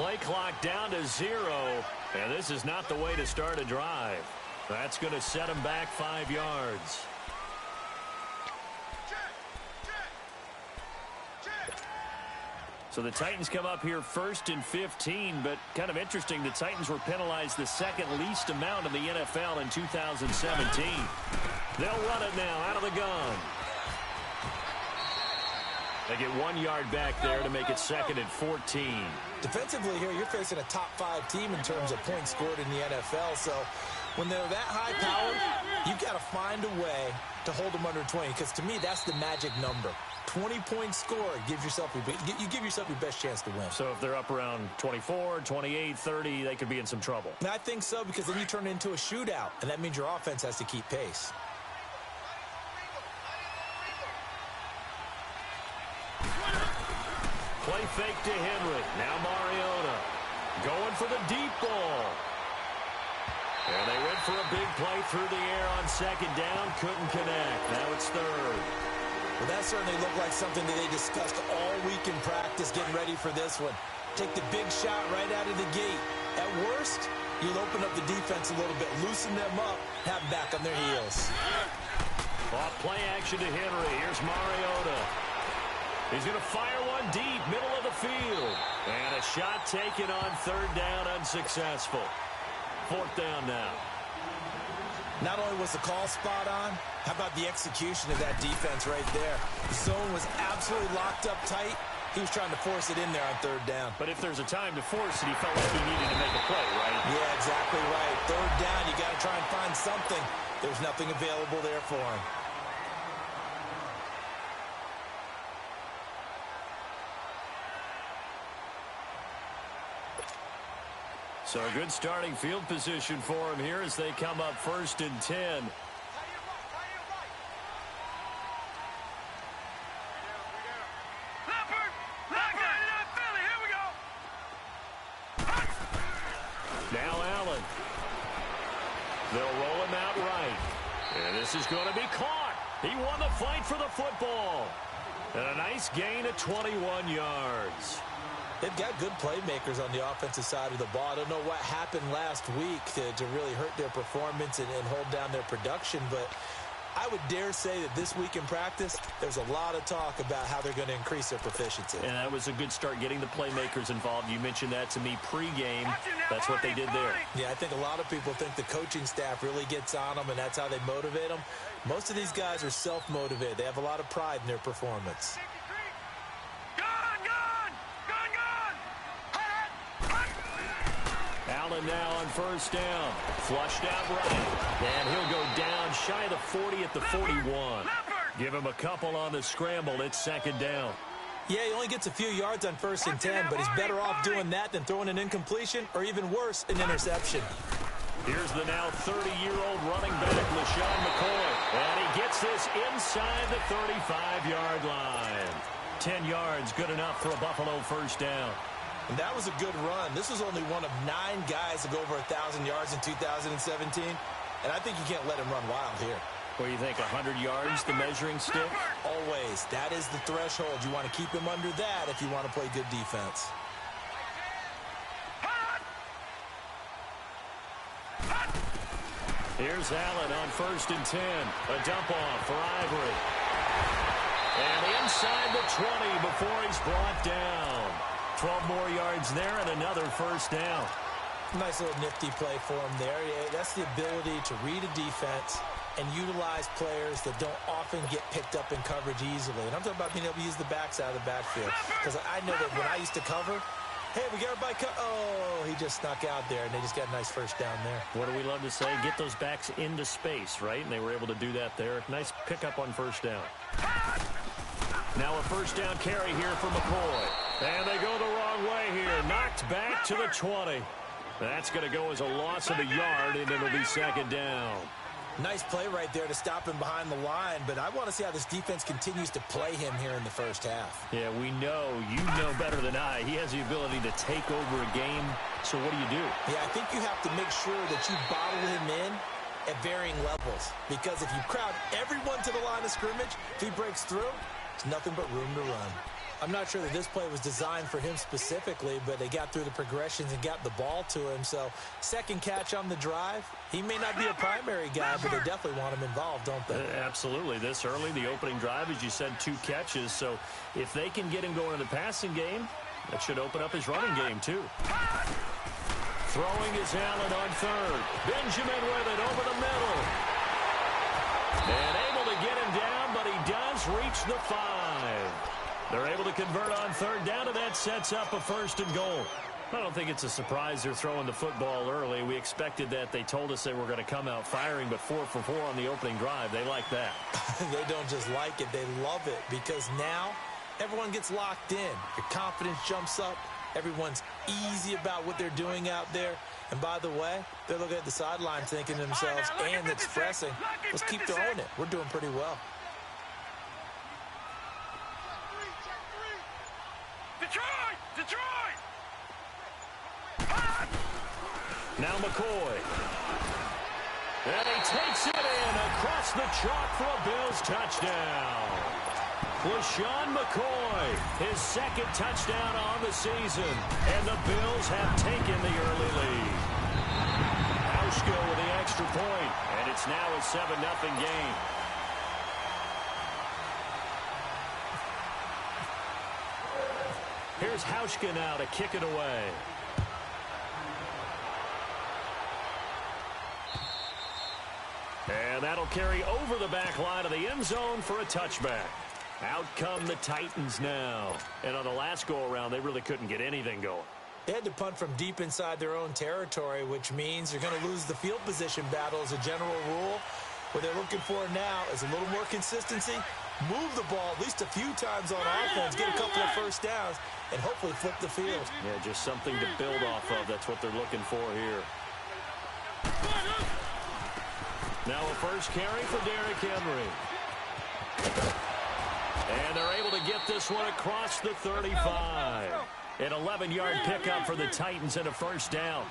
play clock down to 0, and this is not the way to start a drive. That's going to set him back 5 yards. So the Titans come up here 1st and 15, but kind of interesting, the Titans were penalized the second least amount in the NFL in 2017. They'll run it now out of the gun. They get 1 yard back there to make it 2nd and 14. Defensively here, you're facing a top 5 team in terms of points scored in the NFL, so when they're that high-powered, you've got to find a way to hold them under 20, because to me, that's the magic number. 20 points scored, you give yourself your best chance to win. So if they're up around 24, 28, 30, they could be in some trouble. And I think so, because then you turn it into a shootout, and that means your offense has to keep pace. Play fake to Henry. Now Mariota going for the deep ball. And they went for a big play through the air on 2nd down. Couldn't connect. Now it's 3rd. Well, that certainly looked like something that they discussed all week in practice, getting ready for this one. Take the big shot right out of the gate. At worst, you'll open up the defense a little bit, loosen them up, have them back on their heels. Off play action to Henry. Here's Mariota. He's going to fire one deep, middle of the field. And a shot taken on 3rd down, unsuccessful. 4th down now. Not only was the call spot on, how about the execution of that defense right there? The zone was absolutely locked up tight. He was trying to force it in there on 3rd down. But if there's a time to force it, he felt like he needed to make a play, right? Yeah, exactly right. 3rd down, you got to try and find something. There's nothing available there for him. So a good starting field position for him here as they come up 1st and 10. Now Allen. They'll roll him out right. And this is going to be caught. He won the fight for the football. And a nice gain of 21 yards. They've got good playmakers on the offensive side of the ball. I don't know what happened last week to really hurt their performance and hold down their production, but I would dare say that this week in practice, there's a lot of talk about how they're going to increase their proficiency. And that was a good start, getting the playmakers involved. You mentioned that to me pregame. That's what they did there. Yeah, I think a lot of people think the coaching staff really gets on them, and that's how they motivate them. Most of these guys are self-motivated. They have a lot of pride in their performance. Allen now on 1st down. Flushed out right. And he'll go down shy of the 40 at the 41. Give him a couple on the scramble. It's 2nd down. Yeah, he only gets a few yards on 1st and 10, but he's better off doing that than throwing an incompletion or even worse, an interception. Here's the now 30-year-old running back, LaShawn McCoy. And he gets this inside the 35-yard line. 10 yards, good enough for a Buffalo 1st down. And that was a good run. This was only one of 9 guys to go over 1,000 yards in 2017. And I think you can't let him run wild here. What do you think, 100 yards, the measuring stick? Always. That is the threshold. You want to keep him under that if you want to play good defense. Here's Allen on 1st and 10. A dump off for Ivory. And inside the 20 before he's brought down. 12 more yards there and another 1st down. Nice little nifty play for him there. Yeah, that's the ability to read a defense and utilize players that don't often get picked up in coverage easily. And I'm talking about being able to use the backside of the backfield. Because I know that when I used to cover, hey, we got everybody cut. Oh, he just snuck out there, and they just got a nice 1st down there. What do we love to say? Get those backs into space, right? And they were able to do that there. Nice pickup on 1st down. Now a 1st down carry here for McCoy. And they go the wrong way here. Knocked back to the 20. That's going to go as a loss of a yard, and it'll be 2nd down. Nice play right there to stop him behind the line, but I want to see how this defense continues to play him here in the 1st half. Yeah, we know. You know better than I. He has the ability to take over a game. So what do? Yeah, I think you have to make sure that you bottle him in at varying levels. Because if you crowd everyone to the line of scrimmage, if he breaks through, it's nothing but room to run. I'm not sure that this play was designed for him specifically, but they got through the progressions and got the ball to him. So second catch on the drive. He may not be a primary guy, but they definitely want him involved, don't they? Absolutely. This early, the opening drive, as you said, 2 catches. So if they can get him going in the passing game, that should open up his running game too. Throwing is Allen on third. Benjamin with it over the middle. And able to get him down, but he does reach the 5. They're able to convert on third down, and that sets up a 1st and goal. I don't think it's a surprise they're throwing the football early. We expected that. They told us they were going to come out firing, but 4 for 4 on the opening drive. They like that. They don't just like it. They love it because now everyone gets locked in. Your confidence jumps up. Everyone's easy about what they're doing out there. And by the way, they're looking at the sideline thinking to themselves, and expressing, let's keep throwing it. We're doing pretty well. Detroit! Now McCoy. And he takes it in across the chalk for a Bills touchdown. LaShawn McCoy, his 2nd touchdown on the season. And the Bills have taken the early lead. Hauschka with the extra point, and it's now a 7-0 game. Here's Hauschka now to kick it away. And that'll carry over the back line of the end zone for a touchback. Out come the Titans now. And on the last go-around, they really couldn't get anything going. They had to punt from deep inside their own territory, which means you're going to lose the field position battle as a general rule. What they're looking for now is a little more consistency, move the ball at least a few times on offense, get a couple of first downs, and hopefully flip the field. Yeah, just something to build off of. That's what they're looking for here. Now a first carry for Derrick Henry. And they're able to get this one across the 35. An 11-yard pickup for the Titans and a first down.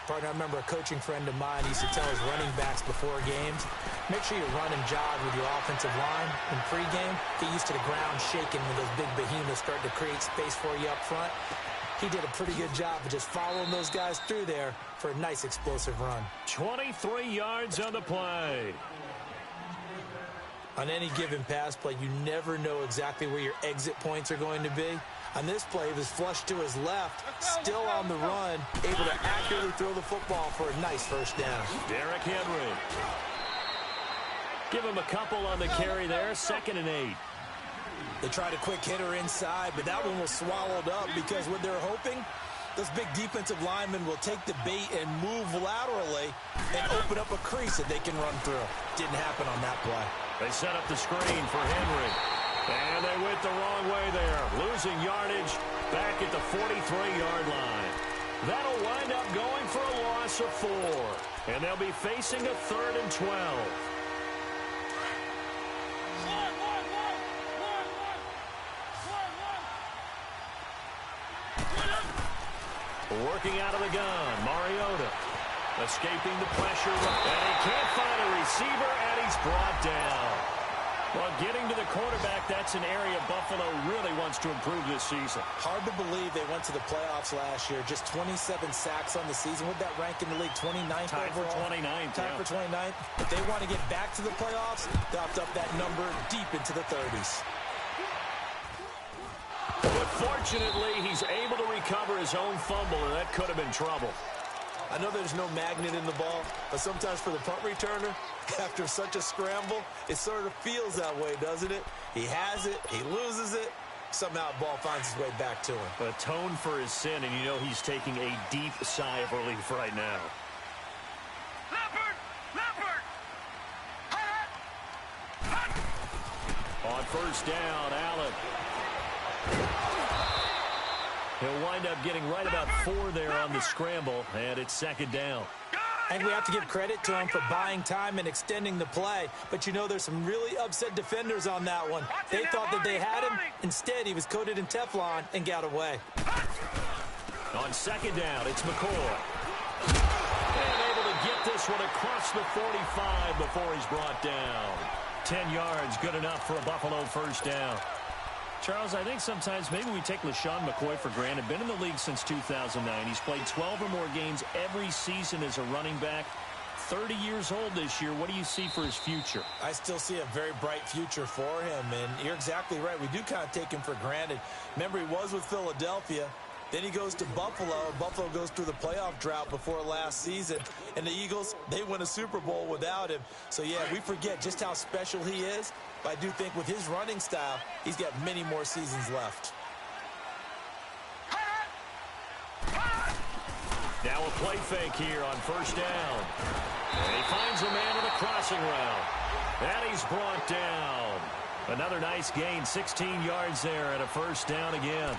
Partner, I remember a coaching friend of mine used to tell his running backs before games, make sure you run and jog with your offensive line in pregame. Get used to the ground shaking when those big behemoths start to create space for you up front. He did a pretty good job of just following those guys through there for a nice explosive run. 23 yards on the play. On any given pass play, you never know exactly where your exit points are going to be. On this play, he was flushed to his left, still on the run, able to accurately throw the football for a nice first down. Derrick Henry. Give him a couple on the carry there, 2nd and 8. They tried a quick hitter inside, but that one was swallowed up because what they're hoping, those big defensive linemen will take the bait and move laterally and open up a crease that they can run through. Didn't happen on that play. They set up the screen for Henry. And they went the wrong way there. Losing yardage back at the 43-yard line. That'll wind up going for a loss of 4. And they'll be facing a 3rd and 12. Working out of the gun, Mariota. Escaping the pressure, and he can't find a receiver, and he's brought down. Well, getting to the quarterback, that's an area Buffalo really wants to improve this season. Hard to believe they went to the playoffs last year. Just 27 sacks on the season. Would that rank in the league? 29th Tied for overall? 29th. Tied for 29th. If they want to get back to the playoffs, they'll have to up that number deep into the 30s. But fortunately, he's able to recover his own fumble, and that could have been trouble. I know there's no magnet in the ball, but sometimes for the punt returner, after such a scramble, it sort of feels that way, doesn't it? He has it, he loses it, somehow the ball finds its way back to him. Atone for his sin, and you know he's taking a deep sigh of relief right now. Leopard! On first down, Allen. He'll wind up getting right about 4 there on the scramble, and it's 2nd down. I think we have to give credit to him for buying time and extending the play. But, you know, there's some really upset defenders on that one. They thought that they had him. Instead, he was coated in Teflon and got away. On 2nd down, it's McCoy. And able to get this one across the 45 before he's brought down. 10 yards, good enough for a Buffalo first down. Charles, I think sometimes maybe we take LaShawn McCoy for granted. Been in the league since 2009. He's played 12 or more games every season as a running back. 30 years old this year. What do you see for his future? I still see a very bright future for him, and you're exactly right. We do kind of take him for granted. Remember, he was with Philadelphia. Then he goes to Buffalo. Buffalo goes through the playoff drought before last season. And the Eagles, they win a Super Bowl without him. So, yeah, we forget just how special he is. But I do think with his running style, he's got many more seasons left. Now a play fake here on first down. And he finds a man in the crossing route. And he's brought down. Another nice gain, 16 yards there and a first down again.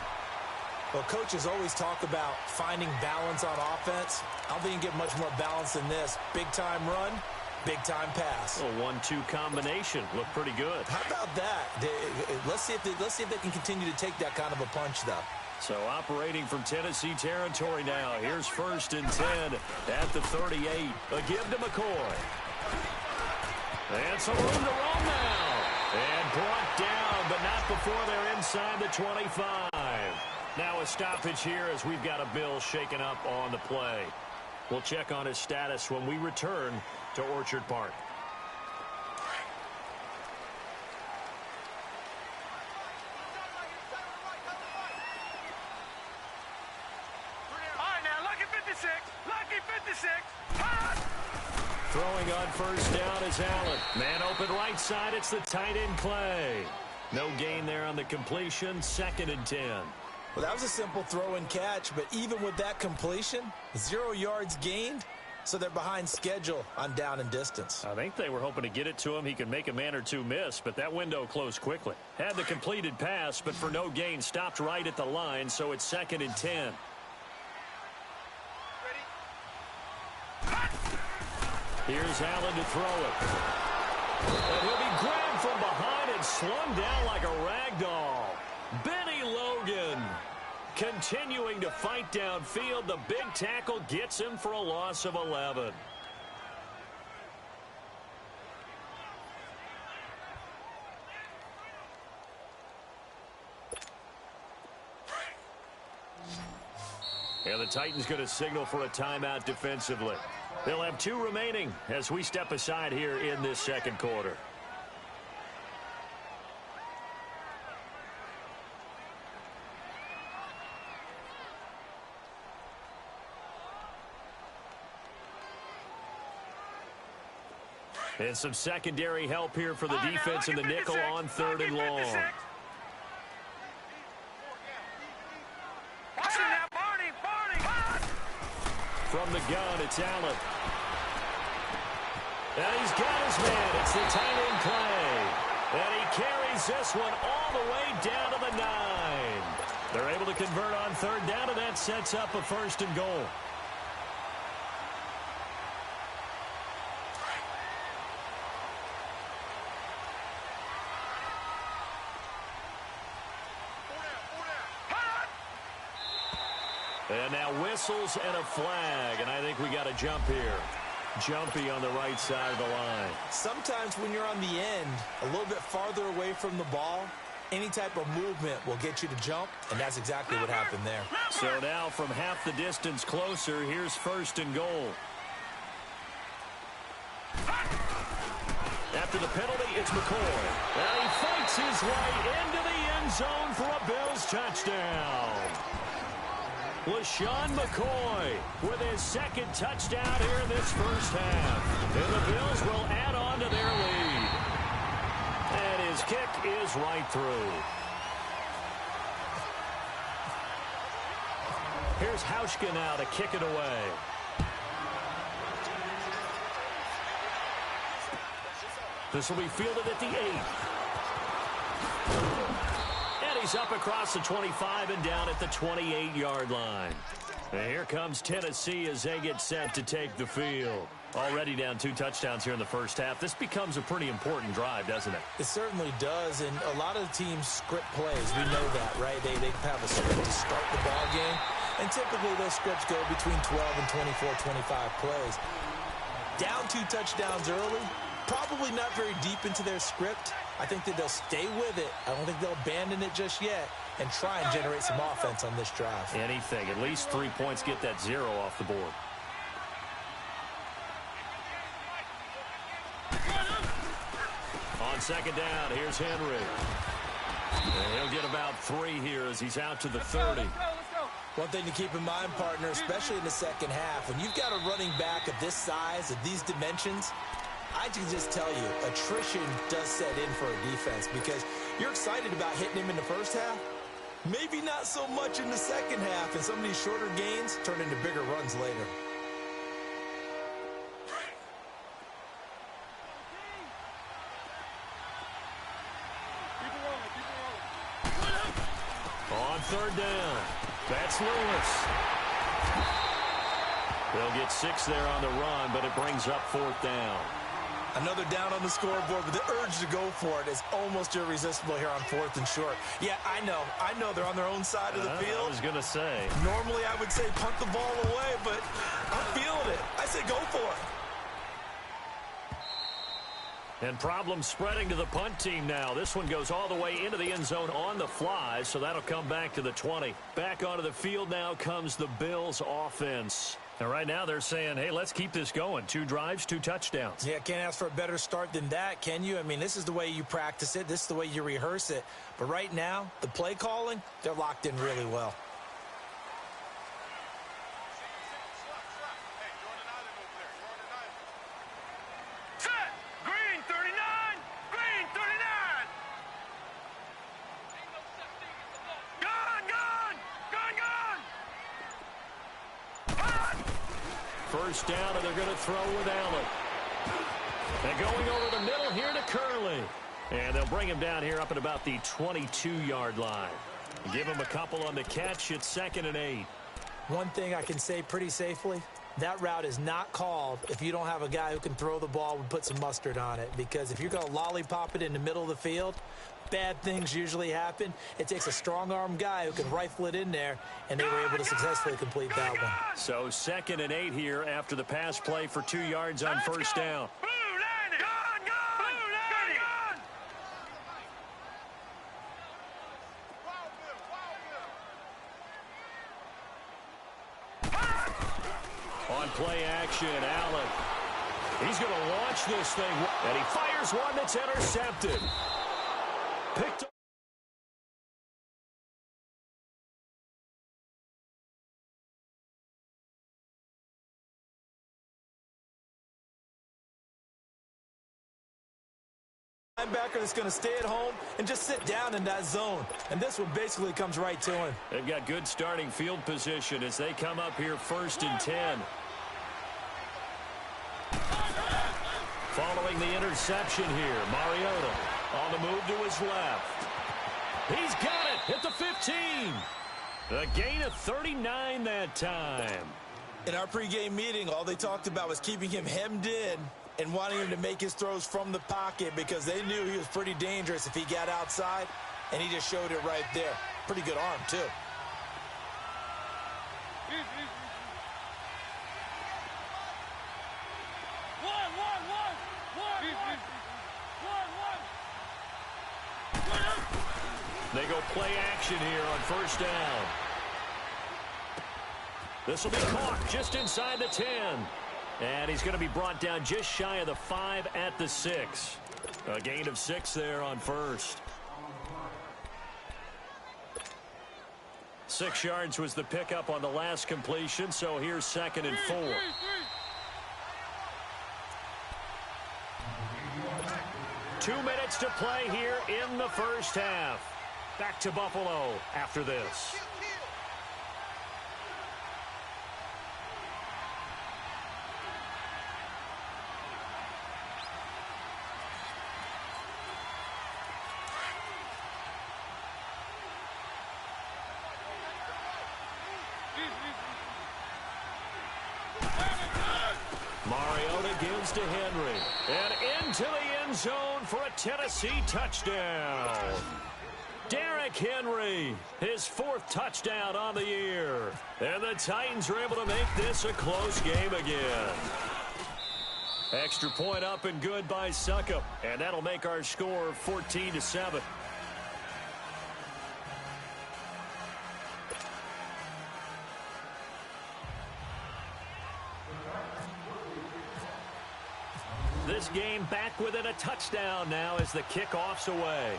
Well, coaches always talk about finding balance on offense. I don't think you can get much more balance than this. Big-time run, big-time pass. A 1-2 combination. Looked pretty good. How about that? Let's see if they can continue to take that kind of a punch, though. So operating from Tennessee territory now. Here's first and 10 at the 38. A give to McCoy. And some room to run now. And brought down, but not before they're inside the 25. Now a stoppage here as we've got a Bill shaken up on the play. We'll check on his status when we return to Orchard Park. Throwing on first down is Allen. Man open right side. It's the tight end play. No gain there on the completion. Second and 10. Well, that was a simple throw and catch, but even with that completion, 0 yards gained, so they're behind schedule on down and distance. I think they were hoping to get it to him. He could make a man or two miss, but that window closed quickly. Had the completed pass, but for no gain, stopped right at the line, so it's second and 10. Here's Allen to throw it. And he'll be grabbed from behind and slung down like a rag doll. Benny Logan continuing to fight downfield. The big tackle gets him for a loss of 11. And the Titans going to signal for a timeout defensively. They'll have 2 remaining as we step aside here in this second quarter. And some secondary help here for the defense in the nickel on third and long. From the gun, it's Allen. And he's got his man. It's the tight end play. And he carries this one all the way down to the 9. They're able to convert on third down, and that sets up a first and goal. And now whistles and a flag, and I think we got a jump here. Jumpy on the right side of the line. Sometimes when you're on the end, a little bit farther away from the ball, any type of movement will get you to jump, and that's exactly what happened there. So now from half the distance closer, here's first and goal. After the penalty, it's McCoy. And he fights his way into the end zone for a Bills touchdown. LaShawn McCoy with his second touchdown here in this first half. And the Bills will add on to their lead. And his kick is right through. Here's Hauschka now to kick it away. This will be fielded at the 8. He's up across the 25 and down at the 28-yard line. And here comes Tennessee as they get set to take the field. Already down 2 touchdowns here in the first half. This becomes a pretty important drive, doesn't it? It certainly does, and a lot of teams script plays. We know that, right? They have a script to start the ball game, and typically those scripts go between 12 and 24, 25 plays. Down 2 touchdowns early, probably not very deep into their script. I think that they'll stay with it. I don't think they'll abandon it just yet and try and generate some offense on this drive. Anything. At least 3 points, get that 0 off the board. On second down, here's Henry. And he'll get about 3 here as he's out to the 30. One thing to keep in mind, partner, especially in the second half, when you've got a running back of this size, of these dimensions, I can just tell you, attrition does set in for a defense because you're excited about hitting him in the first half. Maybe not so much in the second half, and some of these shorter gains turn into bigger runs later. On third down, that's Lewis. They'll get 6 there on the run, but it brings up 4th down. Another down on the scoreboard, but the urge to go for it is almost irresistible here on 4th and short. Yeah, I know they're on their own side of the field. I was going to say. Normally I would say punt the ball away, but I'm feeling it. I say go for it. And problems spreading to the punt team now. This one goes all the way into the end zone on the fly, so that'll come back to the 20. Back onto the field now comes the Bills offense. And right now they're saying, hey, let's keep this going. 2 drives, 2 touchdowns. Yeah, can't ask for a better start than that, can you? I mean, this is the way you practice it. This is the way you rehearse it. But right now, the play calling, they're locked in really well. First down, and they're going to throw with Allen. And going over the middle here to Curley. And they'll bring him down here up at about the 22-yard line. Give him a couple on the catch. It's 2nd and 8. One thing I can say pretty safely, that route is not called if you don't have a guy who can throw the ball and put some mustard on it. Because if you're going to lollipop it in the middle of the field, bad things usually happen. It takes a strong-arm guy who can rifle it in there, and they were able to successfully complete that one. So 2nd and 8 here after the pass play for 2 yards on first down. On play action, Allen. He's going to launch this thing, and he fires one that's intercepted. Picked up. Linebacker that's going to stay at home and just sit down in that zone. And this one basically comes right to him. They've got good starting field position as they come up here 1st and 10. Following the interception here, Mariota on the move to his left. He's got it at the 15. A gain of 39 that time. In our pregame meeting, all they talked about was keeping him hemmed in and wanting him to make his throws from the pocket because they knew he was pretty dangerous if he got outside, and he just showed it right there. Pretty good arm, too. They go play action here on first down. This will be caught just inside the 10. And he's going to be brought down just shy of the 5 at the 6. A gain of 6 there on first. 6 yards was the pickup on the last completion, so here's 2nd and 4. Two minutes to play here in the first half. Back to Buffalo after this. Mariota gives to Henry. And into the end zone for a Tennessee touchdown. Derrick Henry, his 4th touchdown on the year. And the Titans are able to make this a close game again. Extra point up and good by Suckup. And that'll make our score 14-7. This game back within a touchdown now as the kickoff's away.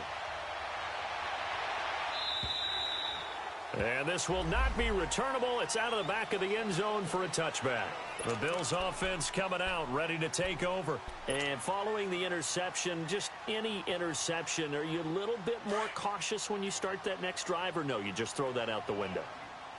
And this will not be returnable. It's out of the back of the end zone for a touchback. The Bills offense coming out, ready to take over. And following the interception, just any interception, are you a little bit more cautious when you start that next drive, or no, you just throw that out the window?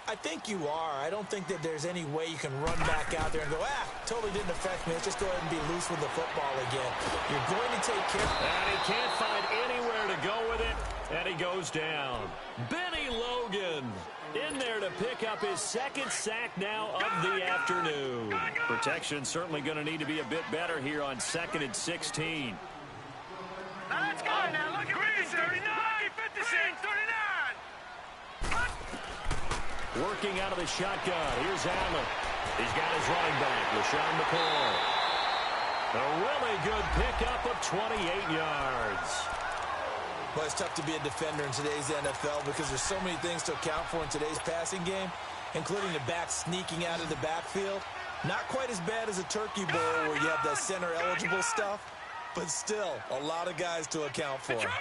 I think you are. I don't think that there's any way you can run back out there and go, totally didn't affect me. Let's just go ahead and be loose with the football again. You're going to take care. And he can't find anywhere to go with it, and he goes down. Benny Logan in there to pick up his second sack now of the afternoon. Protection certainly going to need to be a bit better here on 2nd and 16. Now let's go. Now look at Green, 39, 56, 39. Working out of the shotgun. Here's Allen. He's got his running back, LaShawn McCoy. A really good pickup of 28 yards. Well, it's tough to be a defender in today's NFL because there's so many things to account for in today's passing game, including the back sneaking out of the backfield. Not quite as bad as a turkey bowl where you have that center-eligible stuff, but still a lot of guys to account for. Detroit!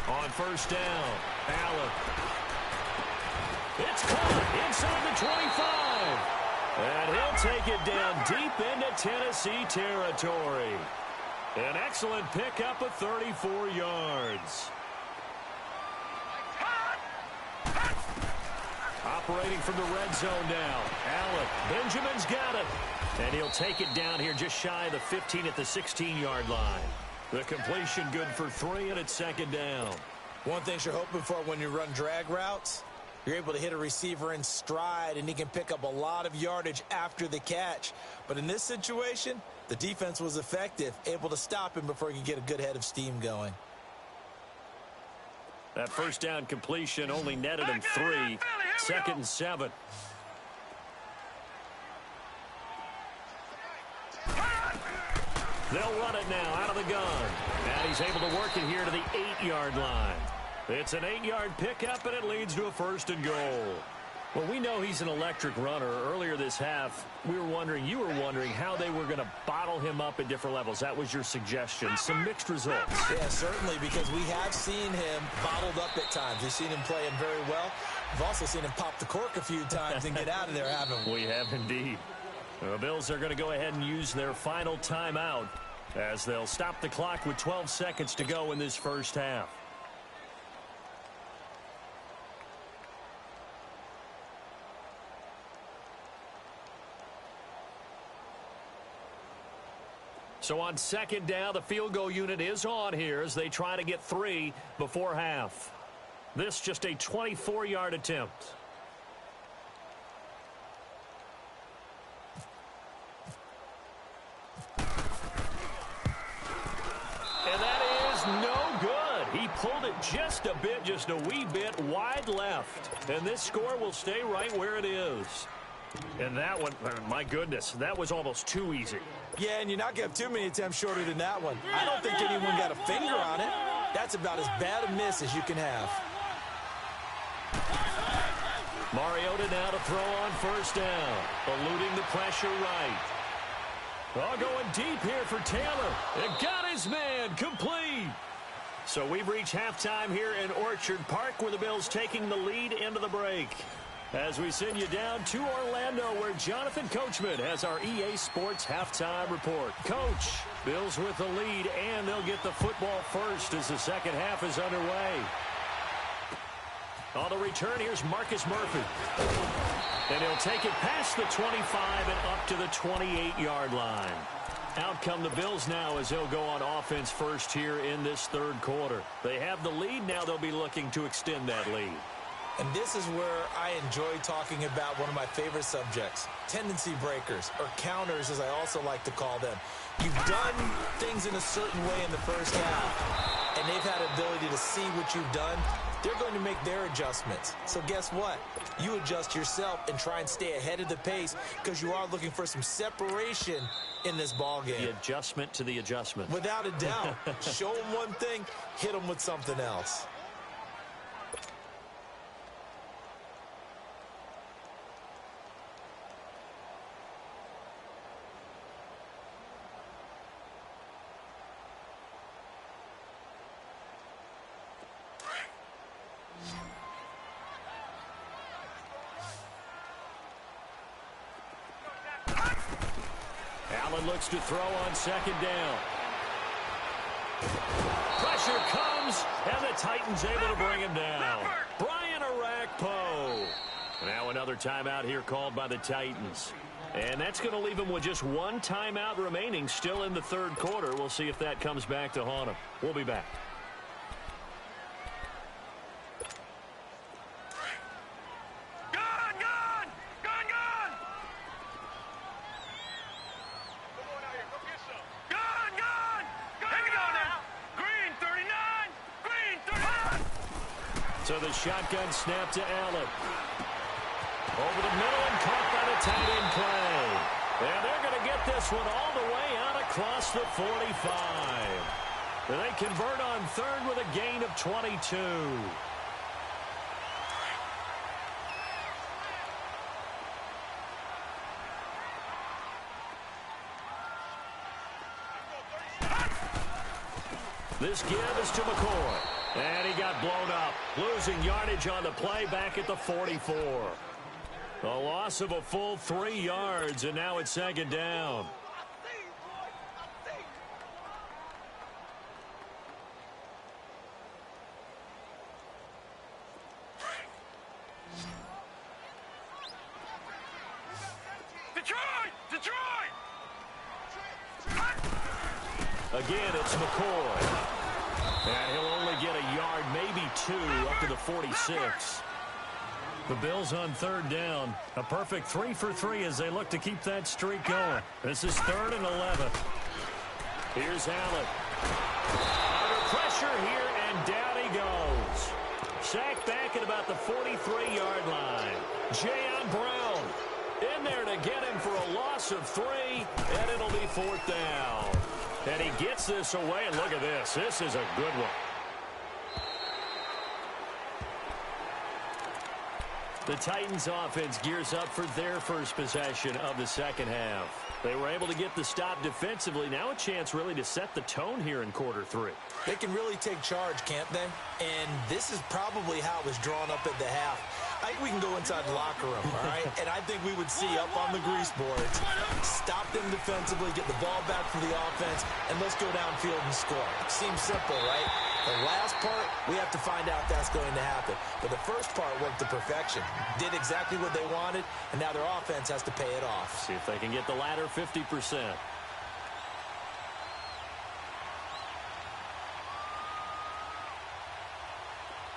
On first down, Allen. It's caught inside the 25. And he'll take it down deep into Tennessee territory. An excellent pickup of 34 yards. Operating from the red zone now. Allen. Benjamin's got it. And he'll take it down here just shy of the 15 at the 16-yard line. The completion good for 3, and it's second down. One thing you're hoping for when you run drag routes, you're able to hit a receiver in stride, and he can pick up a lot of yardage after the catch. But in this situation, the defense was effective, able to stop him before he could get a good head of steam going. That first down completion only netted him 3. 2nd and 7. They'll run it now out of the gun. And he's able to work it here to the 8-yard line. It's an 8-yard pickup, and it leads to a 1st and goal. Well, we know he's an electric runner. Earlier this half, you were wondering how they were going to bottle him up at different levels. That was your suggestion. Some mixed results. Yeah, certainly, because we have seen him bottled up at times. We've seen him playing very well. We've also seen him pop the cork a few times and get out of there, haven't we? We have indeed. The Bills are going to go ahead and use their final timeout as they'll stop the clock with 12 seconds to go in this first half. So on second down, the field goal unit is on here as they try to get 3 before half. This just a 24-yard attempt. And that is no good. He pulled it just a bit, just a wee bit wide left. And this score will stay right where it is. And that one, my goodness, that was almost too easy. Yeah, and you're not going to have too many attempts shorter than that one. I don't think anyone got a finger on it. That's about as bad a miss as you can have. Mariota now to throw on first down, eluding the pressure right. Oh, going deep here for Taylor. It got his man complete. So we've reached halftime here in Orchard Park with the Bills taking the lead into the break. As we send you down to Orlando where Jonathan Coachman has our EA Sports halftime report. Coach, Bills with the lead, and they'll get the football first as the second half is underway. On the return, here's Marcus Murphy. And he'll take it past the 25 and up to the 28-yard line. Out come the Bills now as they'll go on offense first here in this third quarter. They have the lead. Now they'll be looking to extend that lead. And this is where I enjoy talking about one of my favorite subjects, tendency breakers, or counters as I also like to call them. You've done things in a certain way in the first half, and they've had the ability to see what you've done, they're going to make their adjustments. So guess what? You adjust yourself and try and stay ahead of the pace because you are looking for some separation in this ball game. The adjustment to the adjustment. Without a doubt. Show them one thing, hit them with something else. Allen looks to throw on second down. Pressure comes, and the Titans able to bring him down. Brian Arakpo. Now another timeout here called by the Titans. And that's going to leave him with just one timeout remaining still in the third quarter. We'll see if that comes back to haunt him. We'll be back. So the shotgun snap to Allen. Over the middle and caught by the tight end play. And they're going to get this one all the way out across the 45. And they convert on third with a gain of 22. This give is to McCoy. And he got blown up, losing yardage on the play back at the 44. A loss of a full 3 yards, and now it's second down. Detroit! Again, it's McCoy. And he'll only get a yard, maybe 2, up to the 46. The Bills on third down. A perfect 3 for 3 as they look to keep that streak going. This is 3rd and 11. Here's Allen. Under pressure here, and down he goes. Sacked back at about the 43-yard line. Jayon Brown in there to get him for a loss of 3, and it'll be 4th down. And he gets this away, and look at this. This is a good one. The Titans offense gears up for their first possession of the second half. They were able to get the stop defensively. Now a chance really to set the tone here in quarter 3. They can really take charge, can't they? And this is probably how it was drawn up at the half. I think we can go inside the locker room, all right? And I think we would see up on the grease boards, stop them defensively, get the ball back for the offense, and let's go downfield and score. Seems simple, right? The last part, we have to find out if that's going to happen. But the first part worked to perfection. Did exactly what they wanted, and now their offense has to pay it off. See if they can get the latter 50%.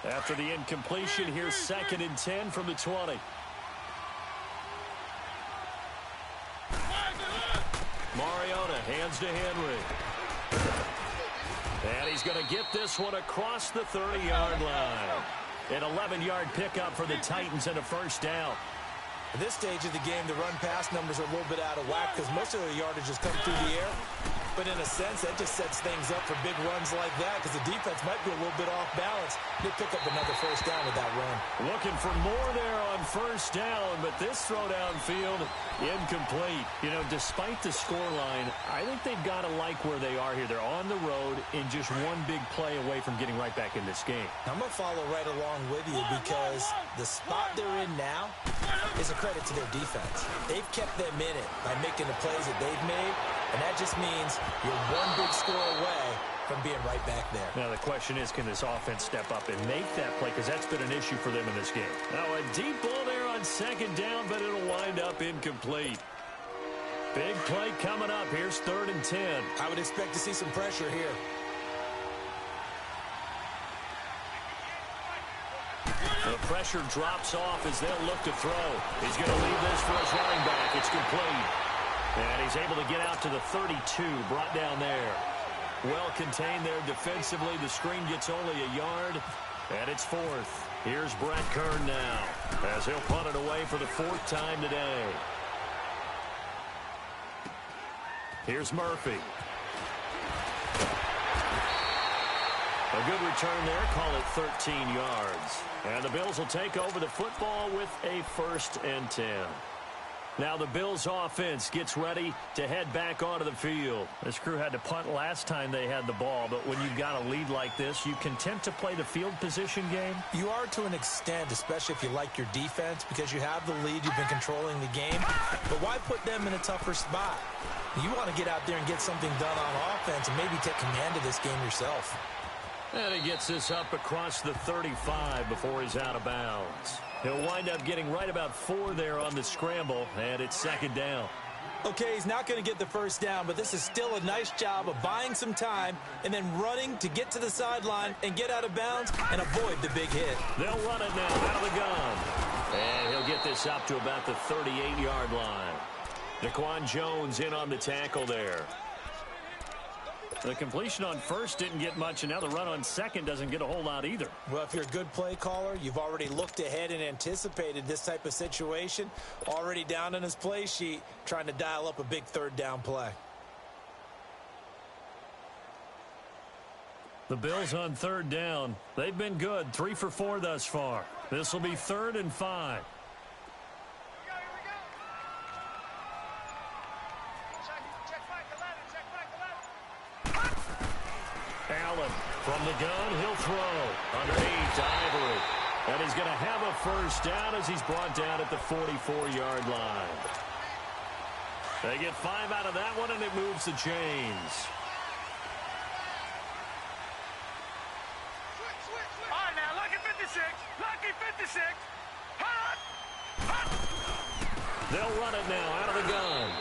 After the incompletion, here's 2nd and 10 from the 20. Mariota hands to Henry. And he's going to get this one across the 30-yard line. An 11-yard pickup for the Titans and a first down. At this stage of the game, the run-pass numbers are a little bit out of whack because most of the yardage has come through the air. But in a sense, that just sets things up for big runs like that because the defense might be a little bit off balance. They pick up another first down with that run. Looking for more there on first down, but this throw downfield, incomplete. You know, despite the scoreline, I think they've got to like where they are here. They're on the road in just one big play away from getting right back in this game. I'm going to follow right along with you because the spot they're in now is a credit to their defense. They've kept them in it by making the plays that they've made, and that just means you're one big score away from being right back there. Now the question is, can this offense step up and make that play? Because that's been an issue for them in this game. Now a deep ball there on second down, but it'll wind up incomplete. Big play coming up. Here's 3rd and 10. I would expect to see some pressure here. The pressure drops off as they'll look to throw. He's going to leave this for his running back. It's complete. And he's able to get out to the 32, brought down there. Well contained there defensively. The screen gets only a yard, and it's fourth. Here's Brett Kern now, as he'll punt it away for the fourth time today. Here's Murphy. A good return there. Call it 13 yards. And the Bills will take over the football with a 1st and 10. Now the Bills offense gets ready to head back onto the field. This crew had to punt last time they had the ball, but when you've got a lead like this, you content to play the field position game? You are to an extent, especially if you like your defense, because you have the lead, you've been controlling the game. But why put them in a tougher spot? You want to get out there and get something done on offense and maybe take command of this game yourself. And he gets this up across the 35 before he's out of bounds. He'll wind up getting right about 4 there on the scramble, and it's 2nd down. Okay, he's not going to get the first down, but this is still a nice job of buying some time and then running to get to the sideline and get out of bounds and avoid the big hit. They'll run it now out of the gun. And he'll get this up to about the 38-yard line. Daquan Jones in on the tackle there. The completion on first didn't get much, and now the run on second doesn't get a whole lot either. Well, if you're a good play caller, you've already looked ahead and anticipated this type of situation. Already down on his play sheet, trying to dial up a big 3rd down play. The Bills on 3rd down. They've been good, 3 for 4 thus far. This will be 3rd and 5. Allen from the gun, he'll throw underneath to Ivory. And he's going to have a 1st down as he's brought down at the 44-yard line. They get 5 out of that one, and it moves the chains. All right, now, lucky 56. Lucky 56. Hot! Hot! They'll run it now out of the gun.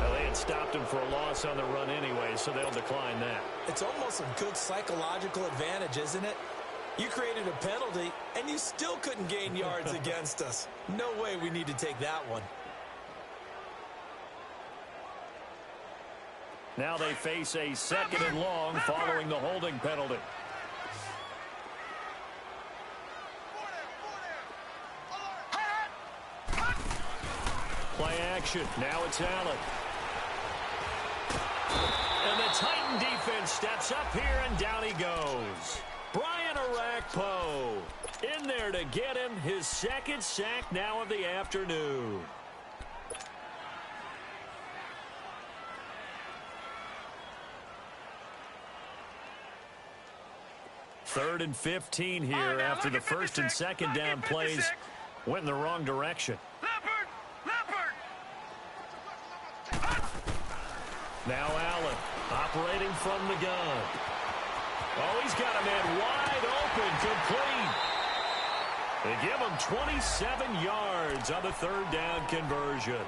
Well, they had stopped him for a loss on the run anyway, so they'll decline that. It's almost a good psychological advantage, isn't it? You created a penalty, and you still couldn't gain yards against us. No way we need to take that one. Now they face a 2nd and long following the holding penalty. Play action. Now it's Allen. And the Titan defense steps up here, and down he goes. Brian Arakpo in there to get him his 2nd sack now of the afternoon. Third and 15 here after the 1st and 2nd down plays went in the wrong direction. Now Allen operating from the gun. Oh, he's got a man wide open, complete. They give him 27 yards on the 3rd down conversion.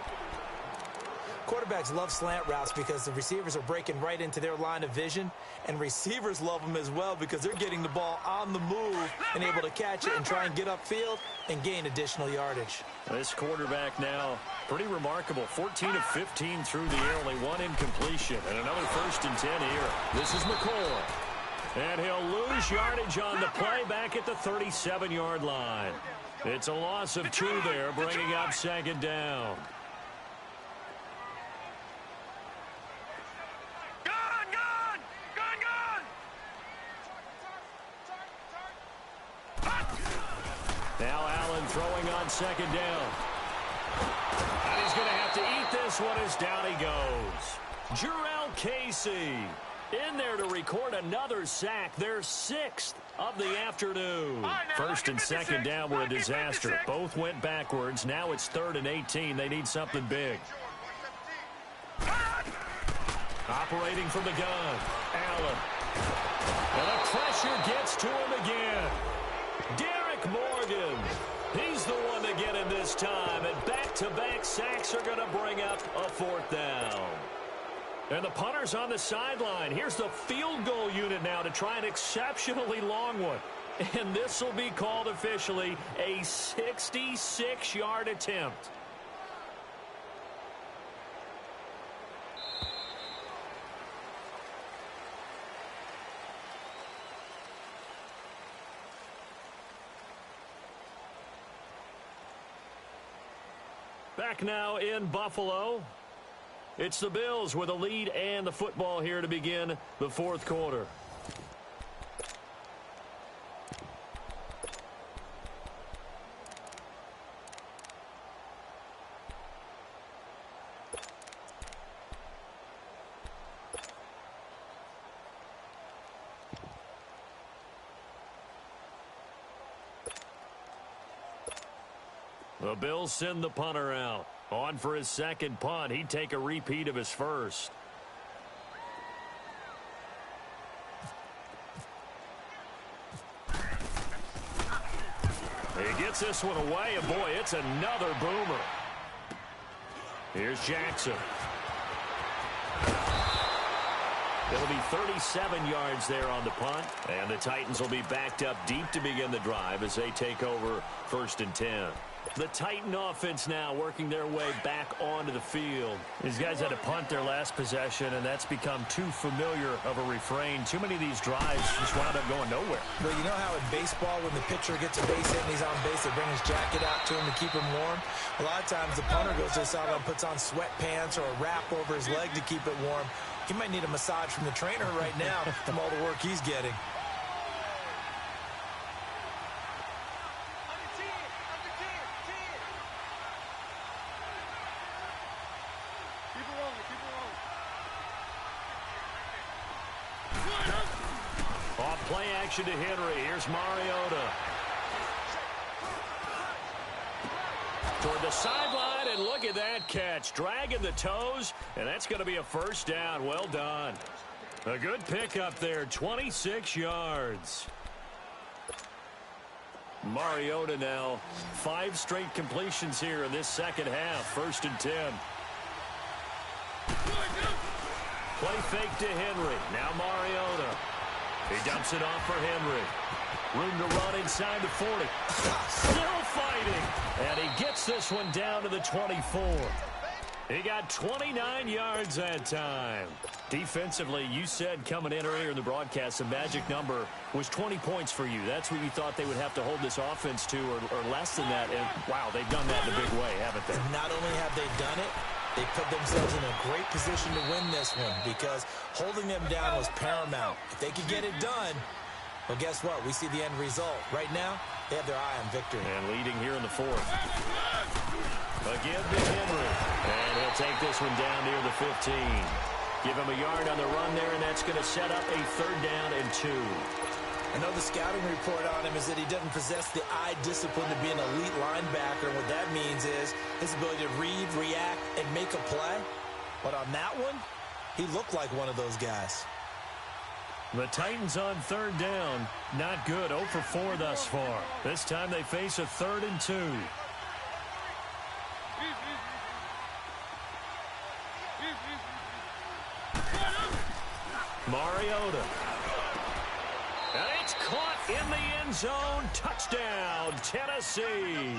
Quarterbacks love slant routes because the receivers are breaking right into their line of vision, and receivers love them as well because they're getting the ball on the move and able to catch it and try and get upfield and gain additional yardage. This quarterback now, pretty remarkable. 14 of 15 through the air, only 1 incompletion, and another 1st and 10 here. This is McCoy. And he'll lose yardage on the play back at the 37-yard line. It's a loss of 2 there, bringing up 2nd down. Now Allen throwing on 2nd down. And he's going to have to eat this one as down he goes. Jarrell Casey in there to record another sack, their 6th of the afternoon. 1st and 2nd down were a disaster. Both went backwards. Now it's 3rd and 18. They need something big. Operating from the gun, Allen. And the pressure gets to him again. Derek Morgan, he's the one to get him this time, and back-to-back sacks are going to bring up a 4th down. And the punter's on the sideline. Here's the field goal unit now to try an exceptionally long one. And this will be called officially a 66-yard attempt. Back now in Buffalo. It's the Bills with a lead and the football here to begin the fourth quarter. The Bills send the punter out. On for his second punt. He'd take a repeat of his first. He gets this one away, and boy, it's another boomer. Here's Jackson. It'll be 37 yards there on the punt, and the Titans will be backed up deep to begin the drive as they take over 1st and 10. The Titan offense now working their way back onto the field. These guys had to punt their last possession, and that's become too familiar of a refrain. Too many of these drives just wound up going nowhere. Well, you know how in baseball, when the pitcher gets a base hit and he's on base, they bring his jacket out to him to keep him warm? A lot of times the punter goes to the sideline, puts on sweatpants or a wrap over his leg to keep it warm. He might need a massage from the trainer right now from all the work he's getting. Play action to Henry. Here's Mariota. Toward the sideline, and look at that catch. Dragging the toes, and that's going to be a first down. Well done. A good pickup there, 26 yards. Mariota now, 5 straight completions here in this second half. 1st and 10. Play fake to Henry. Now Mariota. He dumps it off for Henry. Room to run inside the 40. Still fighting. And he gets this one down to the 24. He got 29 yards that time. Defensively, you said coming in earlier in the broadcast, the magic number was 20 points for you. That's what you thought they would have to hold this offense to, or less than that. And, wow, they've done that in a big way, haven't they? Not only have they done it, they put themselves in a great position to win this one because holding them down was paramount. If they could get it done, well, guess what? We see the end result. Right now, they have their eye on victory. And leading here in the 4th. Again to Henry. And he'll take this one down near the 15. Give him a yard on the run there, and that's going to set up a 3rd down and 2. I know the scouting report on him is that he doesn't possess the eye discipline to be an elite linebacker. And what that means is his ability to read, react, and make a play. But on that one, he looked like one of those guys. The Titans on 3rd down. Not good. 0 for 4 thus far. This time they face a 3rd and 2. Mariota. And it's caught in the end zone. Touchdown, Tennessee.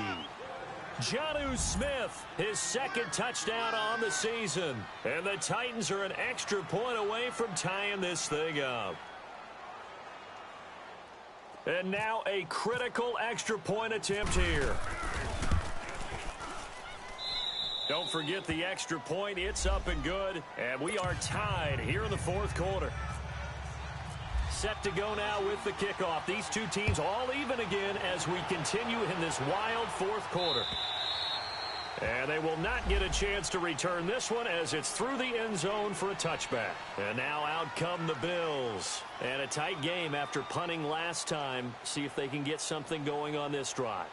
Jonnu Smith, his 2nd touchdown on the season. And the Titans are an extra point away from tying this thing up. And now a critical extra point attempt here. Don't forget the extra point. It's up and good. And we are tied here in the 4th quarter. Set to go now with the kickoff. These two teams all even again as we continue in this wild 4th quarter. And they will not get a chance to return this one as it's through the end zone for a touchback. And now out come the Bills. And a tight game after punting last time. See if they can get something going on this drive.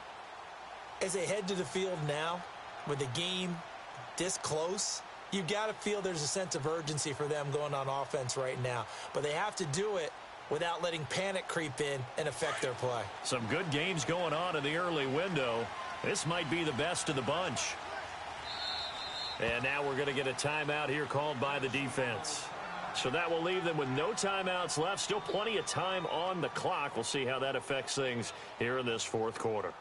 As they head to the field now, with the game this close, you've got to feel there's a sense of urgency for them going on offense right now. But they have to do it without letting panic creep in and affect their play. Some good games going on in the early window. This might be the best of the bunch. And now we're going to get a timeout here called by the defense. So that will leave them with no timeouts left. Still plenty of time on the clock. We'll see how that affects things here in this 4th quarter.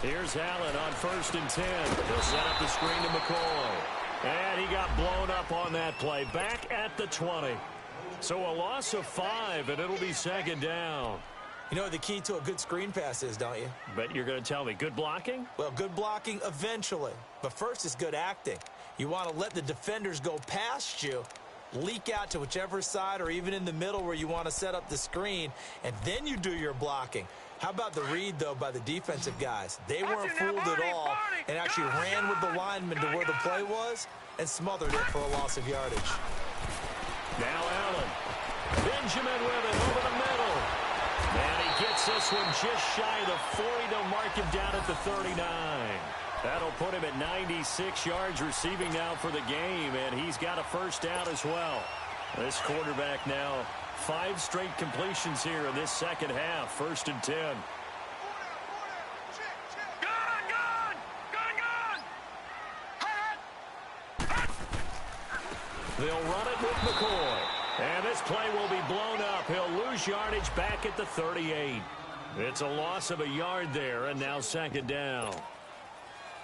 Here's Allen on 1st and 10. He'll set up the screen to McCoy. And he got blown up on that play. Back at the 20. So a loss of 5, and it'll be 2nd down. You know what the key to a good screen pass is, don't you? Bet you're going to tell me. Good blocking? Well, good blocking eventually. But first is good acting. You want to let the defenders go past you, leak out to whichever side or even in the middle where you want to set up the screen, and then you do your blocking. How about the read, though, by the defensive guys? They weren't fooled at all and actually ran with the lineman to where the play was and smothered it for a loss of yardage. Now Allen. Benjamin with it over the middle. And he gets this one just shy of the 40 to mark him down at the 39. That'll put him at 96 yards receiving now for the game, and he's got a 1st down as well. This quarterback now 5 straight completions here in this 2nd half. 1st and 10. They'll run it with McCoy. And this play will be blown up. He'll lose yardage back at the 38. It's a loss of a yard there, and now 2nd down.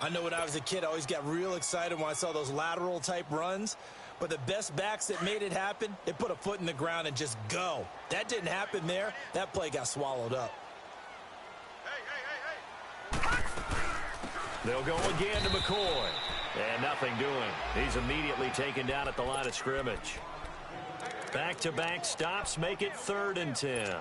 I know when I was a kid, I always got real excited when I saw those lateral-type runs. But the best backs that made it happen, they put a foot in the ground and just go. That didn't happen there. That play got swallowed up. They'll go again to McCoy. And nothing doing. He's immediately taken down at the line of scrimmage. Back-to-back stops make it 3rd and 10.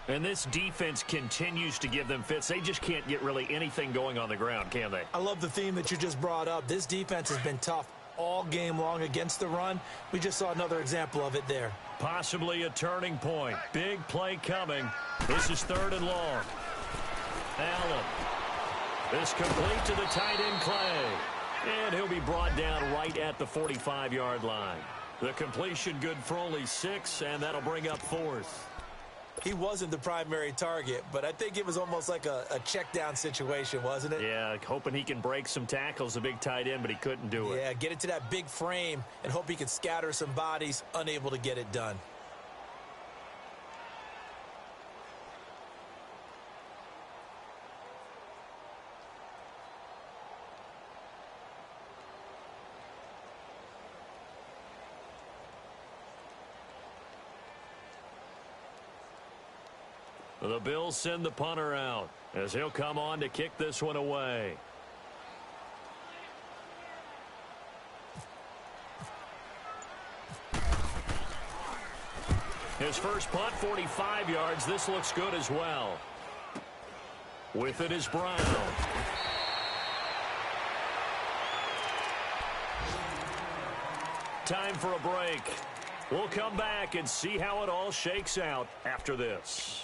And this defense continues to give them fits. They just can't get really anything going on the ground, can they? I love the theme that you just brought up. This defense has been tough all game long against the run. We just saw another example of it there. Possibly a turning point. Big play coming. This is 3rd and long. Allen. This complete to the tight end Clay. And he'll be brought down right at the 45-yard line. The completion good for only 6, and that'll bring up 4th. He wasn't the primary target, but I think it was almost like a check-down situation, wasn't it? Yeah, hoping he can break some tackles, a big tight end, but he couldn't do it. Yeah, get it to that big frame and hope he could scatter some bodies, unable to get it done. The Bills send the punter out as he'll come on to kick this one away. His first punt, 45 yards. This looks good as well. With it is Brown. Time for a break. We'll come back and see how it all shakes out after this.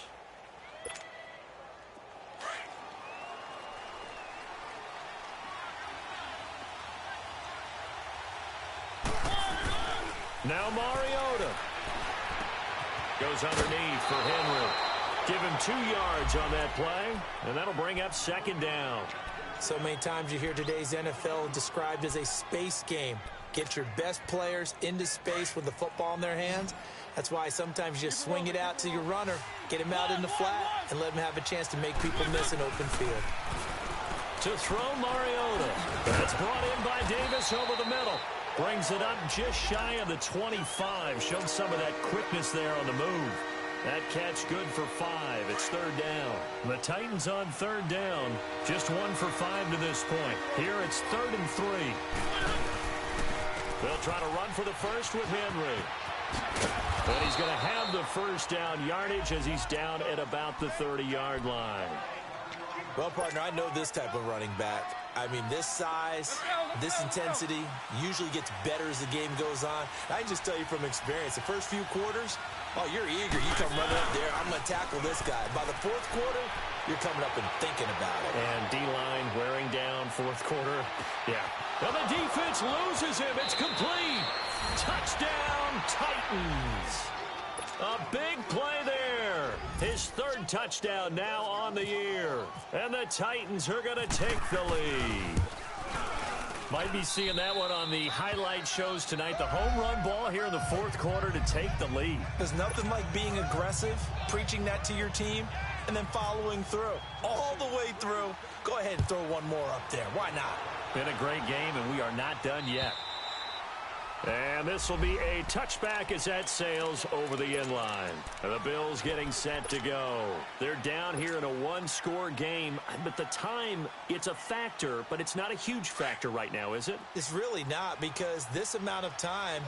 Now Mariota goes underneath for Henry. Give him 2 yards on that play, and that'll bring up 2nd down. So many times you hear today's NFL described as a space game. Get your best players into space with the football in their hands. That's why sometimes you swing it out to your runner, get him out in the flat, and let him have a chance to make people miss an open field. To throw Mariota. That's brought in by Davis over the middle. Brings it up just shy of the 25. Showed some of that quickness there on the move. That catch good for 5. It's 3rd down. The Titans on 3rd down. Just 1 for 5 to this point. Here it's 3rd and 3. They'll try to run for the first with Henry. And he's going to have the 1st down yardage as he's down at about the 30-yard line. Well, partner, I know this type of running back. I mean, this size, this intensity usually gets better as the game goes on. I can just tell you from experience, the first few quarters, oh, you're eager. You come running up there. I'm going to tackle this guy. By the 4th quarter, you're coming up and thinking about it. And D-line wearing down 4th quarter. Yeah. Well, the defense loses him. It's complete. Touchdown, Titans. A big play there. His 3rd touchdown now on the year. And the Titans are going to take the lead. Might be seeing that one on the highlight shows tonight. The home run ball here in the 4th quarter to take the lead. There's nothing like being aggressive, preaching that to your team, and then following through. All the way through. Go ahead and throw one more up there. Why not? Been a great game, and we are not done yet. And this will be a touchback as that sails over the end line. And the Bills getting set to go. They're down here in a one-score game, but the time, it's a factor, but it's not a huge factor right now, is it? It's really not, because this amount of time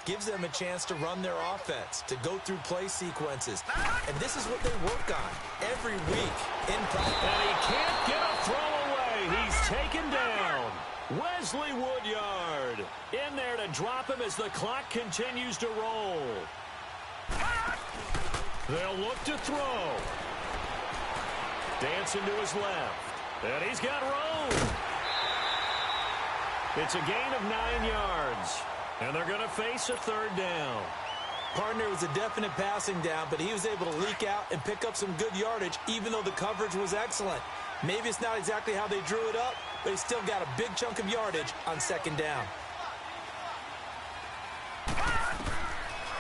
gives them a chance to run their offense, to go through play sequences. And this is what they work on every week in practice. And he can't get a throw away. He's taken down. Wesley Woodyard in there to drop him as the clock continues to roll. They'll look to throw. Dancing to his left. And he's got room. It's a gain of 9 yards. And they're going to face a third down. Partner was a definite passing down, but he was able to leak out and pick up some good yardage, even though the coverage was excellent. Maybe it's not exactly how they drew it up, but he still got a big chunk of yardage on second down.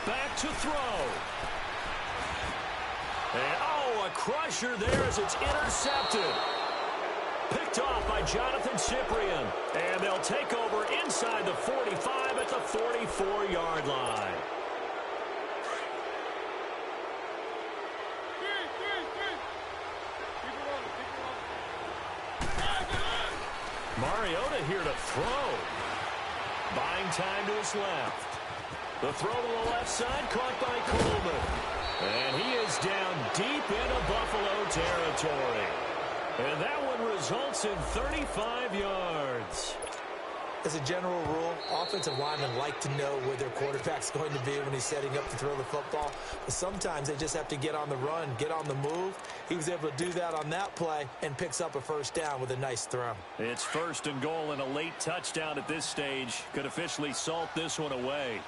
Back to throw. And, oh, a crusher there as it's intercepted. Picked off by Jonathan Cyprien. And they'll take over inside the 45 at the 44-yard line. Mariota here to throw. Buying time to his left. The throw to the left side caught by Coleman. And he is down deep into Buffalo territory. And that one results in 35 yards. As a general rule, offensive linemen like to know where their quarterback's going to be when he's setting up to throw the football. But sometimes they just have to get on the run, get on the move. He was able to do that on that play and picks up a first down with a nice throw. It's first and goal, and a late touchdown at this stage could officially salt this one away.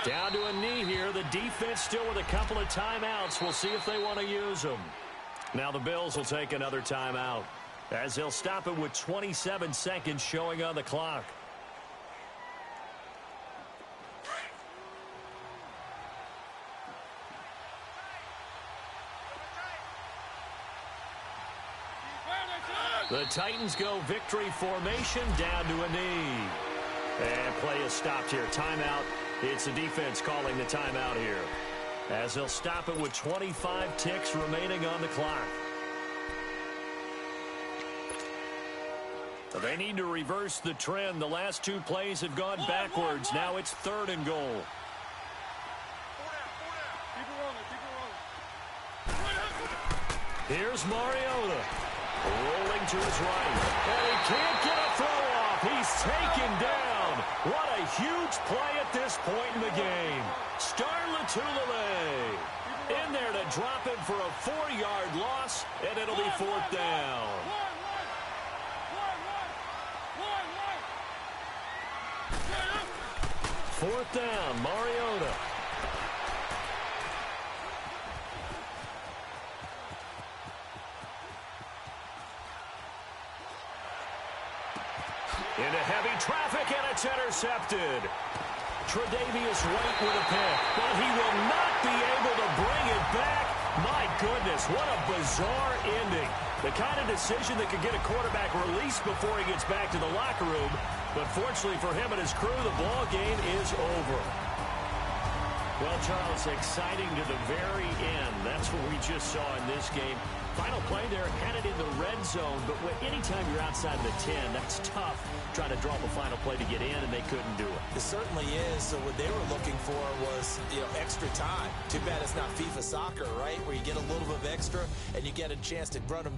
Down to a knee here. The defense still with a couple of timeouts. We'll see if they want to use them. Now the Bills will take another timeout, as they'll stop it with 27 seconds showing on the clock. The Titans go victory formation down to a knee. And play is stopped here. Timeout. It's the defense calling the timeout here, as they'll stop it with 25 ticks remaining on the clock. They need to reverse the trend. The last two plays have gone backwards. Now it's third and goal. Here's Mariota. Rolling to his right. And he can't get a throw off. He's taken down. What a huge play at this point in the game. Star Latulippe in there to drop him for a 4-yard loss, and it'll be fourth down. Fourth down, Mariota. Into heavy traffic, and it's intercepted. Tre'Davious White with a pick, but he will not be able to bring it back. My goodness, what a bizarre ending. The kind of decision that could get a quarterback released before he gets back to the locker room. But fortunately for him and his crew, the ball game is over. Well, Charles, exciting to the very end. That's what we just saw in this game. Final play there, headed in the red zone. But anytime you're outside the 10, that's tough trying to draw the final play to get in, and they couldn't do it. It certainly is. So what they were looking for was, extra time. Too bad it's not FIFA soccer, right, where you get a little bit of extra and you get a chance to run them.